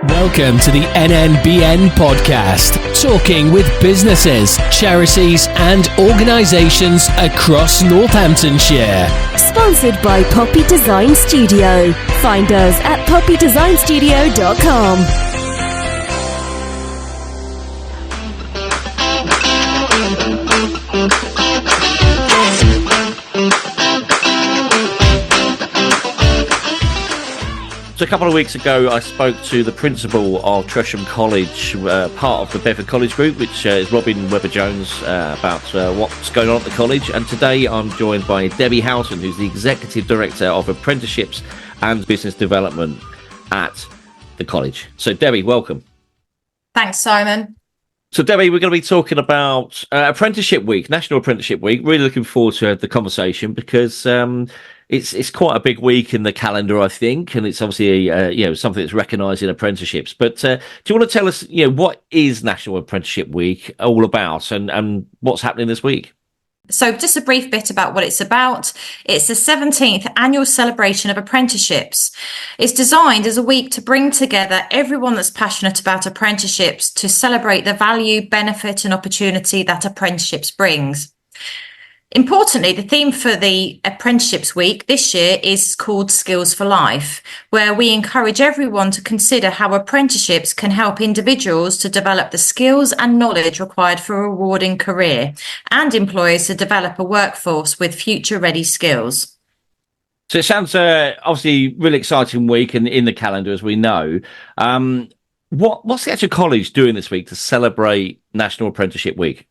Welcome to the NNBN podcast, talking with businesses, charities and organisations across Northamptonshire. Sponsored by Poppy Design Studio. Find us at poppydesignstudio.com. So a couple of weeks ago, I spoke to the principal of Tresham College, part of the Bedford College Group, which is Robin Webber-Jones, about what's going on at the college. And today I'm joined by Debbie Houghton, who's the Executive Director of Apprenticeships and Business Development at the college. So Debbie, welcome. Thanks, Simon. So Debbie, we're going to be talking about Apprenticeship Week, National Apprenticeship Week. Really looking forward to the conversation because it's quite a big week in the calendar, I think, and it's obviously something that's recognised in apprenticeships. But do you want to tell us, what is National Apprenticeship Week all about, and what's happening this week? So just a brief bit about what it's about. It's the 17th annual celebration of apprenticeships. It's designed as a week to bring together everyone that's passionate about apprenticeships to celebrate the value, benefit and opportunity that apprenticeships brings. Importantly, the theme for the Apprenticeships Week this year is called Skills for Life, where we encourage everyone to consider how apprenticeships can help individuals to develop the skills and knowledge required for a rewarding career, and employers to develop a workforce with future-ready skills. So it sounds obviously really exciting week in the calendar, as we know. What's the actual college doing this week to celebrate National Apprenticeship Week?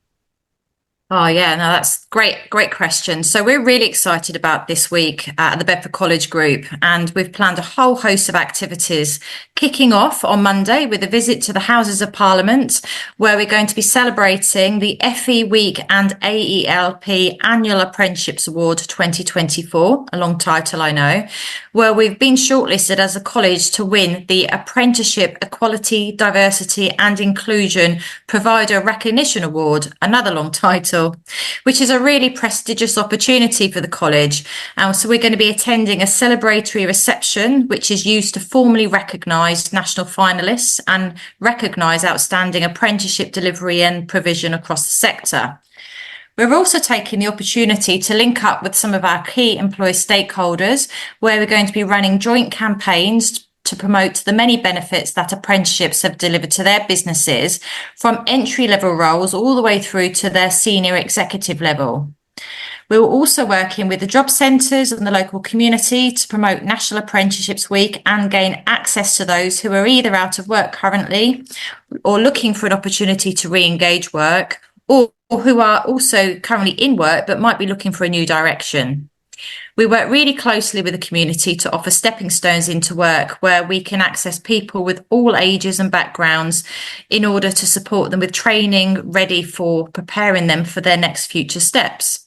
Oh, yeah, no, that's great question. So we're really excited about this week at the Bedford College Group, and we've planned a whole host of activities, kicking off on Monday with a visit to the Houses of Parliament, where we're going to be celebrating the FE Week and AELP Annual Apprenticeships Award 2024, a long title, I know, where we've been shortlisted as a college to win the Apprenticeship Equality, Diversity and Inclusion Provider Recognition Award, another long title, which is a really prestigious opportunity for the college. So we're going to be attending a celebratory reception, which is used to formally recognise national finalists and recognise outstanding apprenticeship delivery and provision across the sector. We're also taking the opportunity to link up with some of our key employee stakeholders, where we're going to be running joint campaigns to promote the many benefits that apprenticeships have delivered to their businesses, from entry-level roles all the way through to their senior executive level. We're also working with the job centres and the local community to promote National Apprenticeships Week and gain access to those who are either out of work currently or looking for an opportunity to re-engage work, or who are also currently in work but might be looking for a new direction. We work really closely with the community to offer stepping stones into work, where we can access people with all ages and backgrounds in order to support them with training ready for preparing them for their next future steps.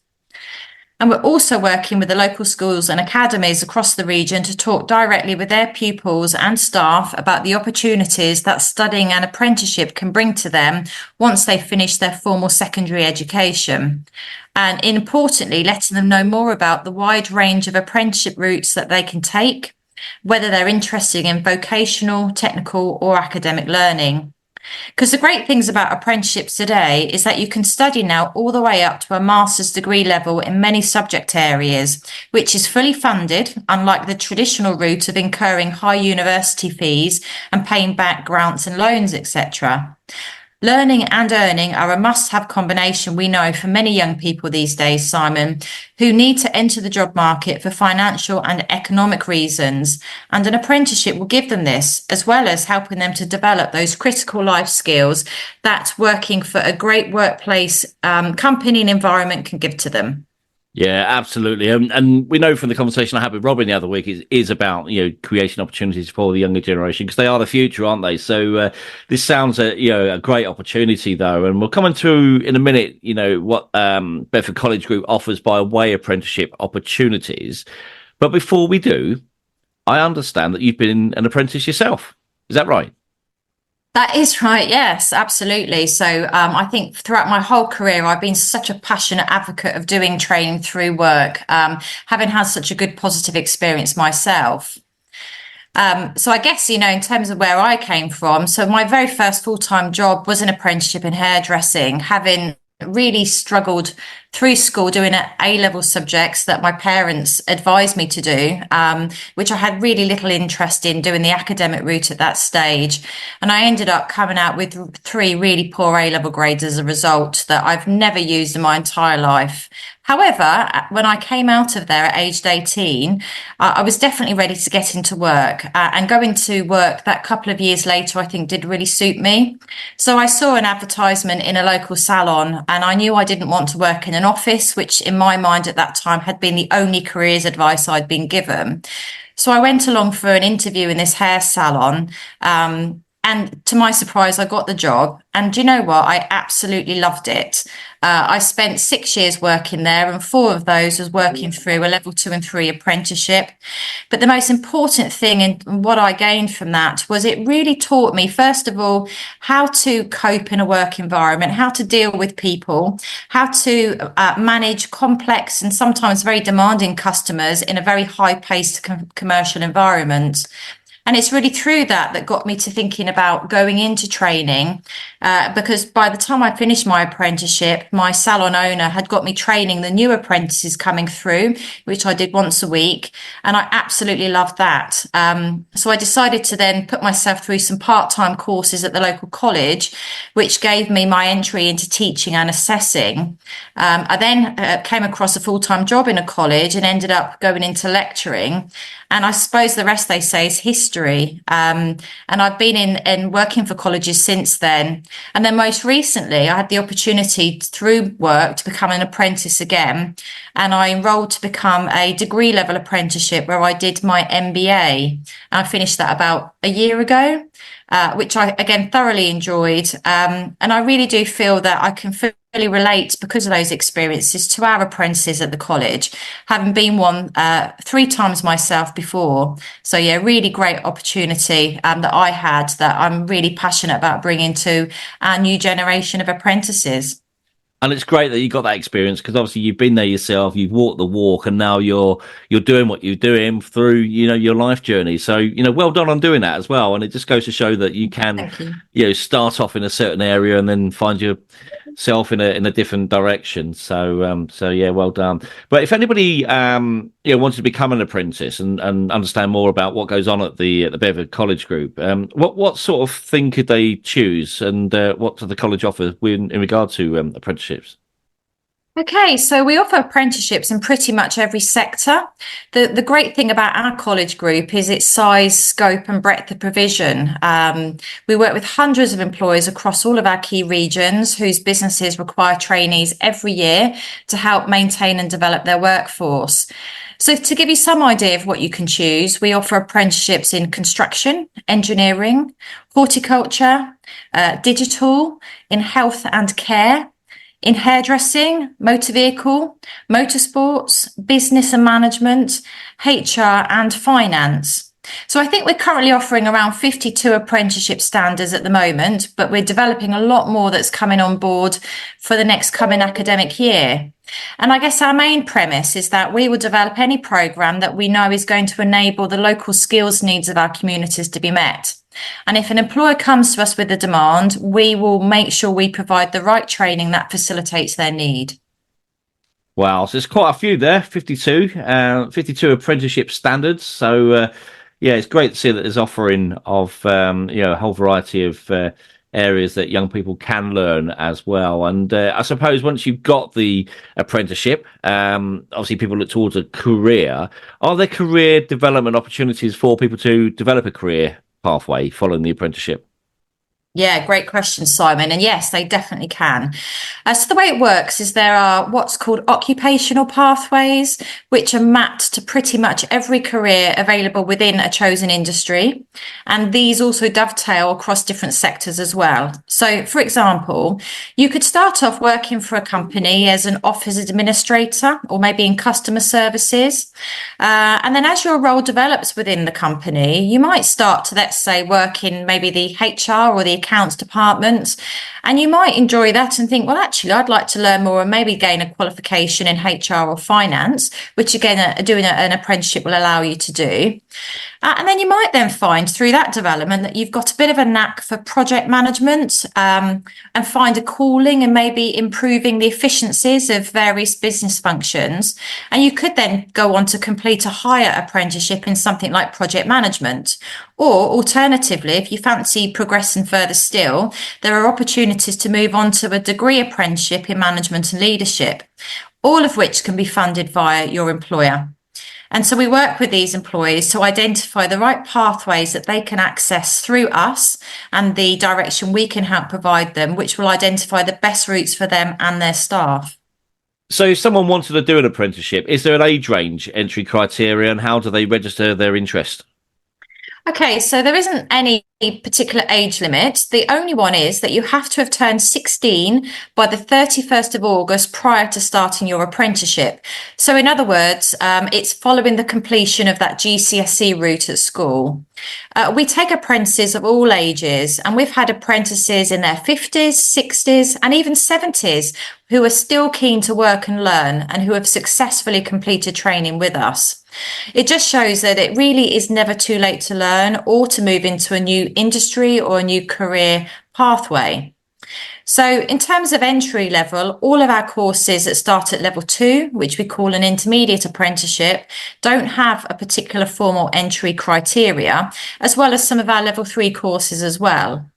And we're also working with the local schools and academies across the region to talk directly with their pupils and staff about the opportunities that studying an apprenticeship can bring to them once they finish their formal secondary education. And importantly, letting them know more about the wide range of apprenticeship routes that they can take, whether they're interested in vocational, technical or academic learning. Because the great things about apprenticeships today is that you can study now all the way up to a master's degree level in many subject areas, which is fully funded, unlike the traditional route of incurring high university fees and paying back grants and loans, etc. Learning and earning are a must-have combination, we know, for many young people these days, Simon, who need to enter the job market for financial and economic reasons. And an apprenticeship will give them this, as well as helping them to develop those critical life skills that working for a great workplace, company and environment can give to them. Yeah, absolutely. And we know from the conversation I had with Robin the other week is about, creating opportunities for the younger generation, because they are the future, aren't they? So this sounds a great opportunity, though. And we'll come into in a minute, what Bedford College Group offers by way of apprenticeship opportunities. But before we do, I understand that you've been an apprentice yourself. Is that right? That is right. Yes, absolutely. So I think throughout my whole career, I've been such a passionate advocate of doing training through work, having had such a good positive experience myself. So I guess, in terms of where I came from, so my very first full-time job was an apprenticeship in hairdressing, having really struggled through school doing A-level subjects that my parents advised me to do, which I had really little interest in doing the academic route at that stage. And I ended up coming out with 3 really poor A-level grades as a result that I've never used in my entire life. However, when I came out of there at aged 18, I was definitely ready to get into work, and going to work that couple of years later, I think did really suit me. So I saw an advertisement in a local salon, and I knew I didn't want to work in an office, which in my mind at that time had been the only careers advice I'd been given. So I went along for an interview in this hair salon. And to my surprise, I got the job. And do you know what? I absolutely loved it. I spent 6 years working there, and 4 of those was working through a level 2 and 3 apprenticeship. But the most important thing and what I gained from that was it really taught me, first of all, how to cope in a work environment, how to deal with people, how to manage complex and sometimes very demanding customers in a very high-paced commercial environment. And it's really through that got me to thinking about going into training, because by the time I finished my apprenticeship, my salon owner had got me training the new apprentices coming through, which I did once a week. And I absolutely loved that. So I decided to then put myself through some part-time courses at the local college, which gave me my entry into teaching and assessing. I then came across a full-time job in a college and ended up going into lecturing. And I suppose the rest, they say, is history. And I've been in working for colleges since then. And then most recently, I had the opportunity through work to become an apprentice again. And I enrolled to become a degree level apprenticeship where I did my MBA. I finished that about a year ago, which I, again, thoroughly enjoyed. And I really do feel that I can really relate because of those experiences to our apprentices at the college, having been one 3 times myself before. So yeah, really great opportunity that I had that I'm really passionate about bringing to our new generation of apprentices. And it's great that you got that experience, because obviously you've been there yourself, you've walked the walk, and now you're doing what you're doing through your life journey. So well done on doing that as well. And it just goes to show that you can start off in a certain area and then find yourself in a different direction. So yeah, well done. But if anybody wanted to become an apprentice and understand more about what goes on at the Bedford College Group, what sort of thing could they choose, and what does the college offer in regard to apprenticeships? Okay, so we offer apprenticeships in pretty much every sector. The great thing about our college group is its size, scope and breadth of provision. We work with hundreds of employers across all of our key regions whose businesses require trainees every year to help maintain and develop their workforce. So to give you some idea of what you can choose, we offer apprenticeships in construction, engineering, horticulture, digital, in health and care, in hairdressing, motor vehicle, motorsports, business and management, HR and finance. So I think we're currently offering around 52 apprenticeship standards at the moment, but we're developing a lot more that's coming on board for the next coming academic year. And I guess our main premise is that we will develop any programme that we know is going to enable the local skills needs of our communities to be met. And if an employer comes to us with a demand, we will make sure we provide the right training that facilitates their need. Wow, so there's quite a few there, 52 apprenticeship standards. So yeah, it's great to see that there's offering of a whole variety of areas that young people can learn as well. And I suppose once you've got the apprenticeship, obviously people look towards a career. Are there career development opportunities for people to develop a career pathway following the apprenticeship? Yeah, great question, Simon. And yes, they definitely can. So the way it works is there are what's called occupational pathways, which are mapped to pretty much every career available within a chosen industry. And these also dovetail across different sectors as well. So, for example, you could start off working for a company as an office administrator or maybe in customer services. And then as your role develops within the company, you might start to, let's say, work in maybe the HR or the accounts department. And you might enjoy that and think, well, actually, I'd like to learn more and maybe gain a qualification in HR or finance, which again, doing an apprenticeship will allow you to do. And then you might then find through that development that you've got a bit of a knack for project management, and find a calling and maybe improving the efficiencies of various business functions. And you could then go on to complete a higher apprenticeship in something like project management. Or alternatively, if you fancy progressing further still, there are opportunities to move on to a degree apprenticeship in management and leadership, all of which can be funded via your employer. And so we work with these employees to identify the right pathways that they can access through us and the direction we can help provide them, which will identify the best routes for them and their staff. So if someone wanted to do an apprenticeship, is there an age range entry criteria, and how do they register their interest? Okay, so there isn't any particular age limit. The only one is that you have to have turned 16 by the 31st of August prior to starting your apprenticeship. So in other words, it's following the completion of that GCSE route at school. We take apprentices of all ages, and we've had apprentices in their 50s, 60s, and even 70s who are still keen to work and learn and who have successfully completed training with us. It just shows that it really is never too late to learn or to move into a new industry or a new career pathway. So in terms of entry level, all of our courses that start at level 2, which we call an intermediate apprenticeship, don't have a particular formal entry criteria, as well as some of our level 3 courses as well.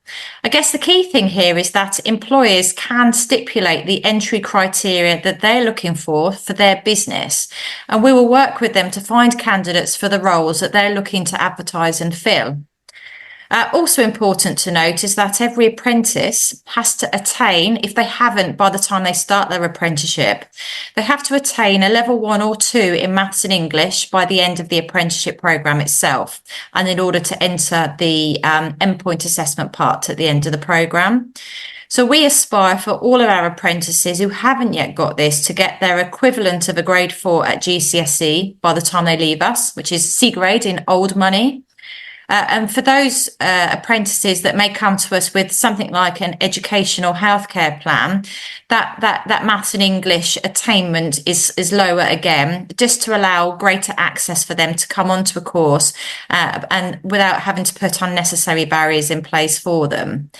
I guess the key thing here is that employers can stipulate the entry criteria that they're looking for their business, and we will work with them to find candidates for the roles that they're looking to advertise and fill. Also important to note is that every apprentice has to attain, if they haven't by the time they start their apprenticeship, they have to attain a level 1 or 2 in maths and English by the end of the apprenticeship programme itself, and in order to enter the endpoint assessment part at the end of the programme. So we aspire for all of our apprentices who haven't yet got this to get their equivalent of a grade 4 at GCSE by the time they leave us, which is C grade in old money. And for those apprentices that may come to us with something like an educational healthcare plan, that maths and English attainment is lower again, just to allow greater access for them to come onto a course and without having to put unnecessary barriers in place for them.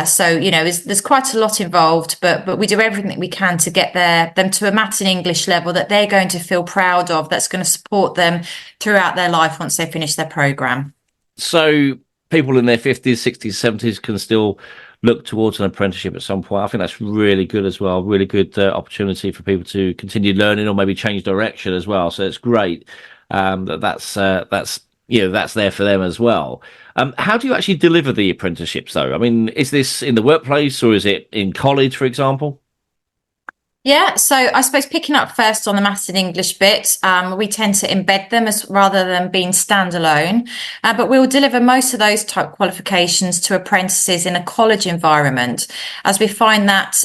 So, there's quite a lot involved, but we do everything we can to get them to a maths and English level that they're going to feel proud of, that's going to support them throughout their life once they finish their programme. So people in their 50s, 60s, 70s can still look towards an apprenticeship at some point. I think that's really good as well. Really good opportunity for people to continue learning or maybe change direction as well. So it's great that's there for them as well. How do you actually deliver the apprenticeships, though? I mean, is this in the workplace or is it in college, for example? Yeah, so I suppose picking up first on the maths and English bit, we tend to embed them as rather than being standalone, but we'll deliver most of those type qualifications to apprentices in a college environment, as we find that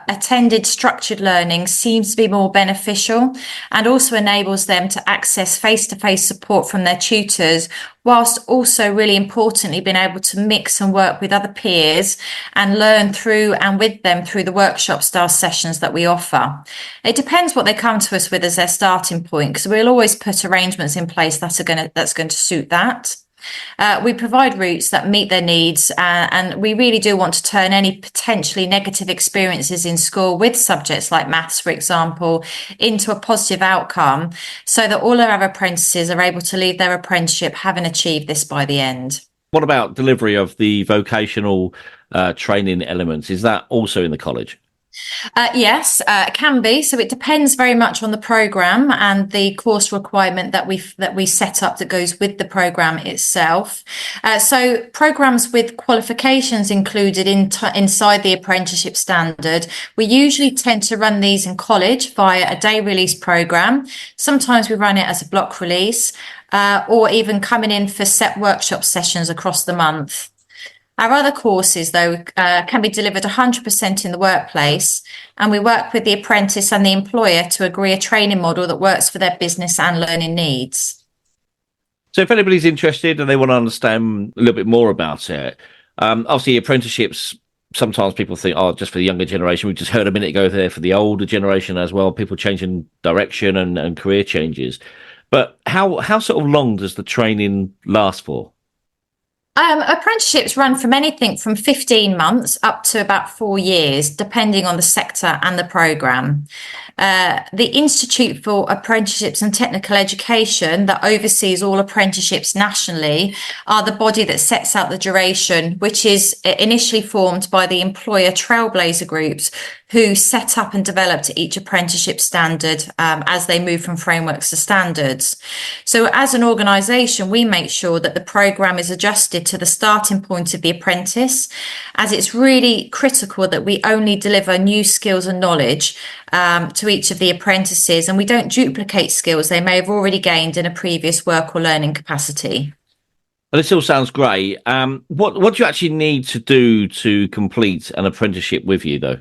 attended structured learning seems to be more beneficial and also enables them to access face-to-face support from their tutors, whilst also really importantly being able to mix and work with other peers and learn through and with them through the workshop style sessions that we offer. It depends what they come to us with as their starting point, because we'll always put arrangements in place that's going to suit that. We provide routes that meet their needs, and we really do want to turn any potentially negative experiences in school with subjects like maths, for example, into a positive outcome, so that all of our apprentices are able to leave their apprenticeship having achieved this by the end. What about delivery of the vocational training elements? Is that also in the college? Yes, it can be. So it depends very much on the programme and the course requirement that we set up that goes with the programme itself. So programmes with qualifications included inside the apprenticeship standard, we usually tend to run these in college via a day release programme. Sometimes we run it as a block release, or even coming in for set workshop sessions across the month. Our other courses, though, can be delivered 100% in the workplace, and we work with the apprentice and the employer to agree a training model that works for their business and learning needs. So if anybody's interested and they want to understand a little bit more about it, Obviously, apprenticeships, sometimes people think, oh, just for the younger generation. We just heard a minute ago there for the older generation as well, people changing direction and career changes. But how sort of long does the training last for? Apprenticeships run from anything from 15 months up to about 4 years, depending on the sector and the programme. The Institute for Apprenticeships and Technical Education, that oversees all apprenticeships nationally, are the body that sets out the duration, which is initially formed by the employer trailblazer groups who set up and developed each apprenticeship standard as they move from frameworks to standards. So as an organisation, we make sure that the programme is adjusted to the starting point of the apprentice, as it's really critical that we only deliver new skills and knowledge to each of the apprentices, and we don't duplicate skills they may have already gained in a previous work or learning capacity. Well, this all sounds great. What do you actually need to do to complete an apprenticeship with you, though?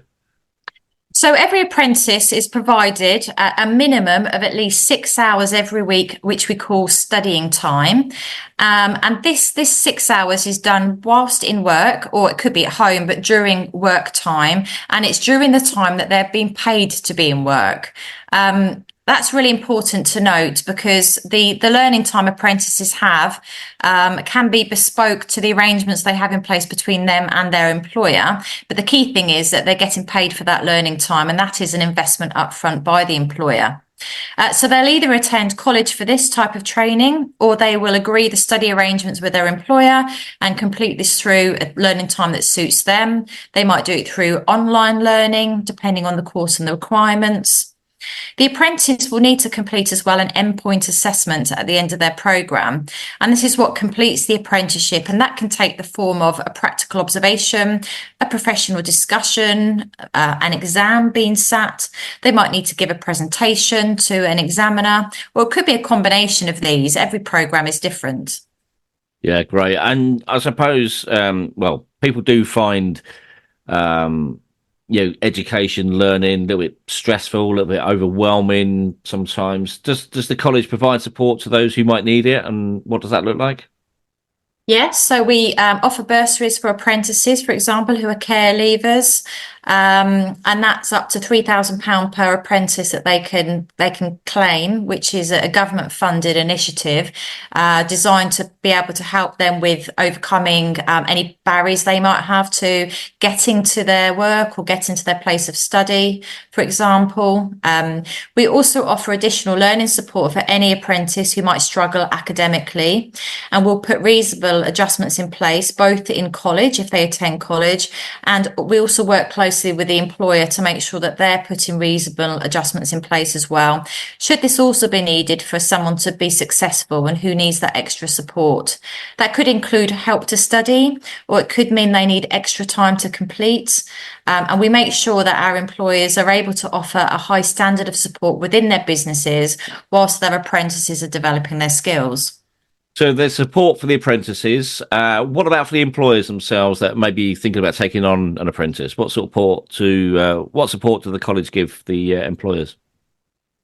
So every apprentice is provided a minimum of at least 6 hours every week, which we call studying time. And this 6 hours is done whilst in work, or it could be at home, but during work time. And it's during the time that they're being paid to be in work. That's really important to note, because the learning time apprentices have can be bespoke to the arrangements they have in place between them and their employer. But the key thing is that they're getting paid for that learning time, and that is an investment upfront by the employer. So they'll either attend college for this type of training, or they will agree the study arrangements with their employer and complete this through a learning time that suits them. They might do it through online learning, depending on the course and the requirements. The apprentice will need to complete as well an endpoint assessment at the end of their programme, and this is what completes the apprenticeship, and that can take the form of a practical observation, a professional discussion, an exam being sat. They might need to give a presentation to an examiner, or it could be a combination of these. Every programme is different. Yeah, great. And I suppose, people do find education, learning, a little bit stressful, a little bit overwhelming sometimes. Does the college provide support to those who might need it, and what does that look like? Yes, so we offer bursaries for apprentices, for example, who are care leavers, and that's up to £3,000 per apprentice that they can claim, which is a government-funded initiative designed to be able to help them with overcoming any barriers they might have to getting to their work or getting to their place of study, for example. We also offer additional learning support for any apprentice who might struggle academically, and we'll put reasonable adjustments in place both in college if they attend college, and we also work closely with the employer to make sure that they're putting reasonable adjustments in place as well, should this also be needed for someone to be successful and who needs that extra support. That could include help to study, or it could mean they need extra time to complete, and we make sure that our employers are able to offer a high standard of support within their businesses whilst their apprentices are developing their skills. So there's support for the apprentices. What about for the employers themselves that may be thinking about taking on an apprentice? What support do the college give the employers?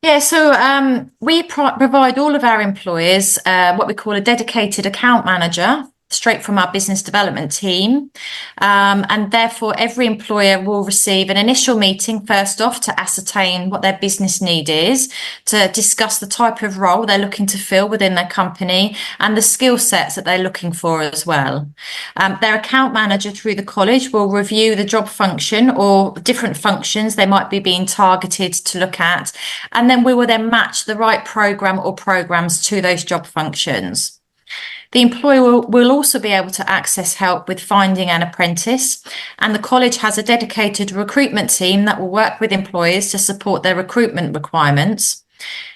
Yeah, so we provide all of our employers what we call a dedicated account manager, straight from our business development team. And therefore, every employer will receive an initial meeting first off to ascertain what their business need is, to discuss the type of role they're looking to fill within their company and the skill sets that they're looking for as well. Their account manager through the college will review the job function or different functions they might be being targeted to look at, and then we will then match the right programme or programmes to those job functions. The employer will also be able to access help with finding an apprentice, and the college has a dedicated recruitment team that will work with employers to support their recruitment requirements.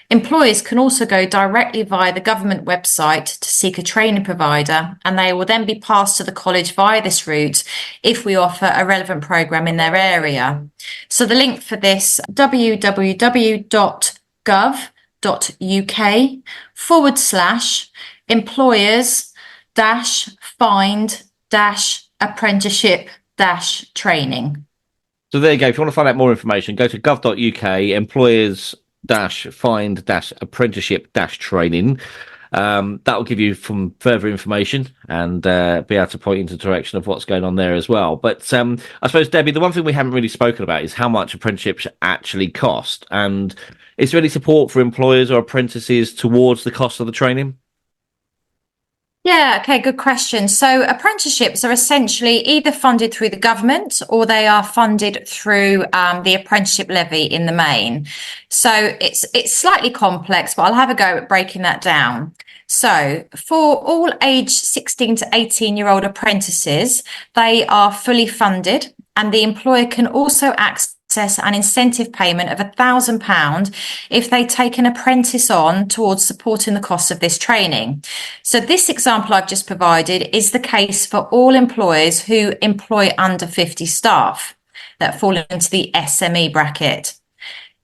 Employers can also go directly via the government website to seek a training provider, and they will then be passed to the college via this route if we offer a relevant programme in their area. So the link for this, www.gov.uk/find-apprenticeship-training. So there you go. If you want to find out more information, go to gov.uk, employers-find-apprenticeship-training. That will give you some further information and be able to point you into the direction of what's going on there as well. But I suppose, Debbie, the one thing we haven't really spoken about is how much apprenticeships actually cost. And is there any support for employers or apprentices towards the cost of the training? Yeah, okay, good question. So apprenticeships are essentially either funded through the government or they are funded through the apprenticeship levy in the main. So it's slightly complex, but I'll have a go at breaking that down. So for all age 16 to 18-year-old apprentices, they are fully funded, and the employer can also access an incentive payment of £1,000 if they take an apprentice on towards supporting the cost of this training. So this example I've just provided is the case for all employers who employ under 50 staff that fall into the SME bracket.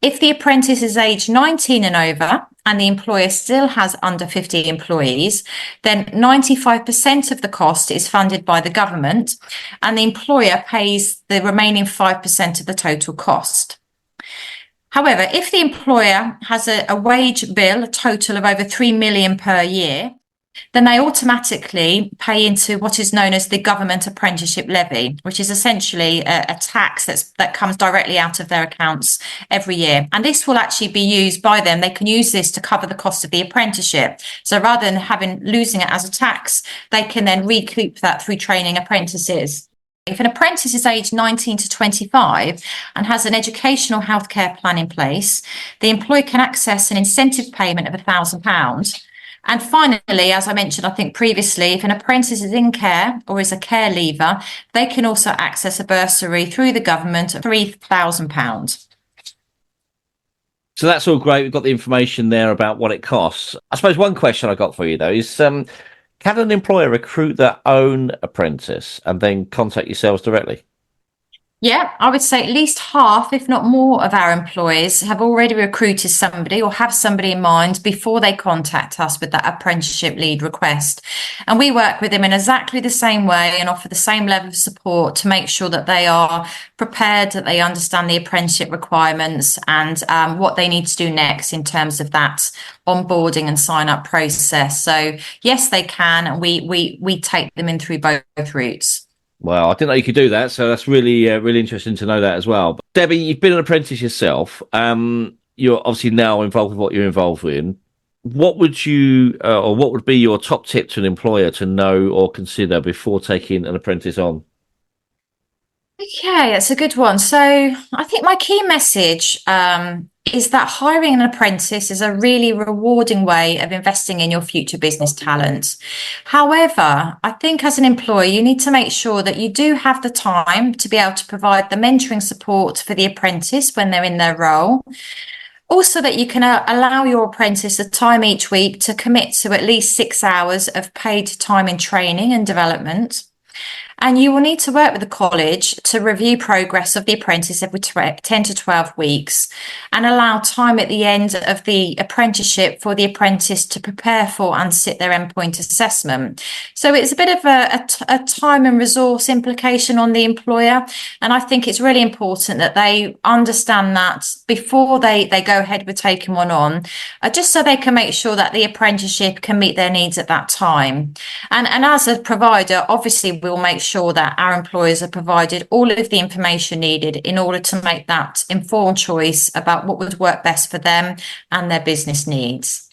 If the apprentice is aged 19 and over and the employer still has under 50 employees, then 95% of the cost is funded by the government and the employer pays the remaining 5% of the total cost. However, if the employer has a wage bill, a total of over 3 million per year, then they automatically pay into what is known as the government apprenticeship levy, which is essentially a tax that comes directly out of their accounts every year. And this will actually be used by them. They can use this to cover the cost of the apprenticeship. So rather than losing it as a tax, they can then recoup that through training apprentices. If an apprentice is aged 19 to 25 and has an educational healthcare plan in place, the employer can access an incentive payment of £1,000. And finally, as I mentioned, I think previously, if an apprentice is in care or is a care leaver, they can also access a bursary through the government of £3,000. So that's all great. We've got the information there about what it costs. I suppose one question I got for you, though, is can an employer recruit their own apprentice and then contact yourselves directly? Yeah, I would say at least half, if not more, of our employees have already recruited somebody or have somebody in mind before they contact us with that apprenticeship lead request. And we work with them in exactly the same way and offer the same level of support to make sure that they are prepared, that they understand the apprenticeship requirements and what they need to do next in terms of that onboarding and sign up process. So yes, they can, and we take them in through both routes. Well, I didn't know you could do that, so that's really, really interesting to know that as well. But Debbie, you've been an apprentice yourself. You're obviously now involved with what you're involved with. What would you, or what would be your top tip to an employer to know or consider before taking an apprentice on? Okay, that's a good one. So I think my key message is that hiring an apprentice is a really rewarding way of investing in your future business talent. However, I think as an employer, you need to make sure that you do have the time to be able to provide the mentoring support for the apprentice when they're in their role. Also, that you can allow your apprentice the time each week to commit to at least 6 hours of paid time in training and development. And you will need to work with the college to review progress of the apprentice every 10 to 12 weeks and allow time at the end of the apprenticeship for the apprentice to prepare for and sit their endpoint assessment. So it's a bit of a time and resource implication on the employer. And I think it's really important that they understand that before they go ahead with taking one on, just so they can make sure that the apprenticeship can meet their needs at that time. And as a provider, obviously, we'll make sure that our employers are provided all of the information needed in order to make that informed choice about what would work best for them and their business needs.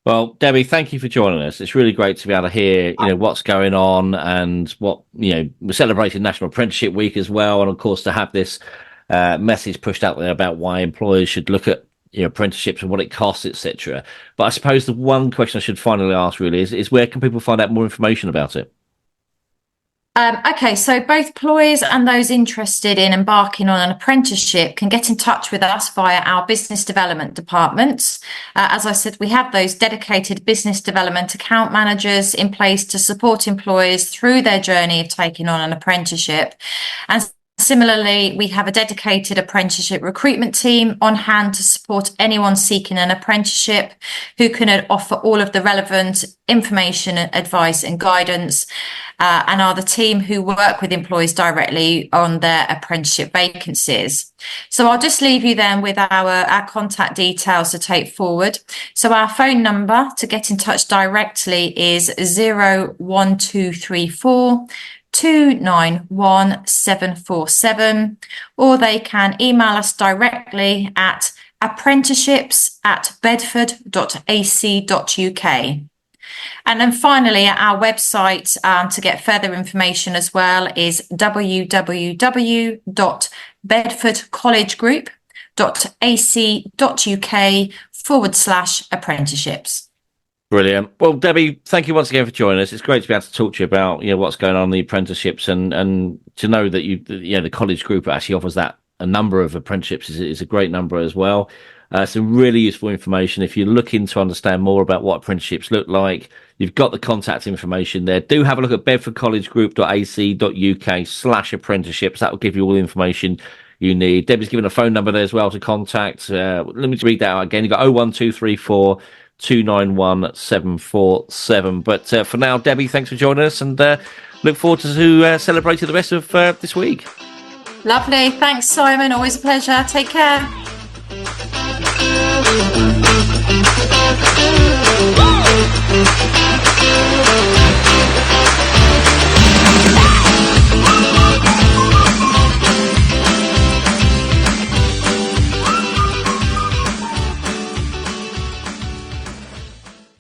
Well, Debbie, thank you for joining us. It's really great to be able to hear, what's going on and what, we're celebrating National Apprenticeship Week as well. And of course, to have this message pushed out there about why employers should look at apprenticeships and what it costs, etc. But I suppose the one question I should finally ask really is where can people find out more information about it? Okay, so both employers and those interested in embarking on an apprenticeship can get in touch with us via our business development department. As I said, we have those dedicated business development account managers in place to support employers through their journey of taking on an apprenticeship. And similarly, we have a dedicated apprenticeship recruitment team on hand to support anyone seeking an apprenticeship, who can offer all of the relevant information, advice and guidance, and are the team who work with employees directly on their apprenticeship vacancies. So I'll just leave you then with our contact details to take forward. So our phone number to get in touch directly is 01234 291 747, or they can email us directly at apprenticeships@bedford.ac.uk. And then finally, our website to get further information as well is www.bedfordcollegeGroup.ac.uk/apprenticeships. Brilliant. Well, Debbie, thank you once again for joining us. It's great to be able to talk to you about what's going on in the apprenticeships, and to know that the college group actually offers that a number of apprenticeships is a great number as well. Some really useful information. If you're looking to understand more about what apprenticeships look like, you've got the contact information there. Do have a look at bedfordcollegeGroup.ac.uk/apprenticeships. That will give you all the information you need. Debbie's given a phone number there as well to contact. Let me just read that out again. You've got 01234 291 747. But for now, Debbie, thanks for joining us, and look forward to celebrating the rest of this week. Lovely. Thanks, Simon. Always a pleasure. Take care. Woo!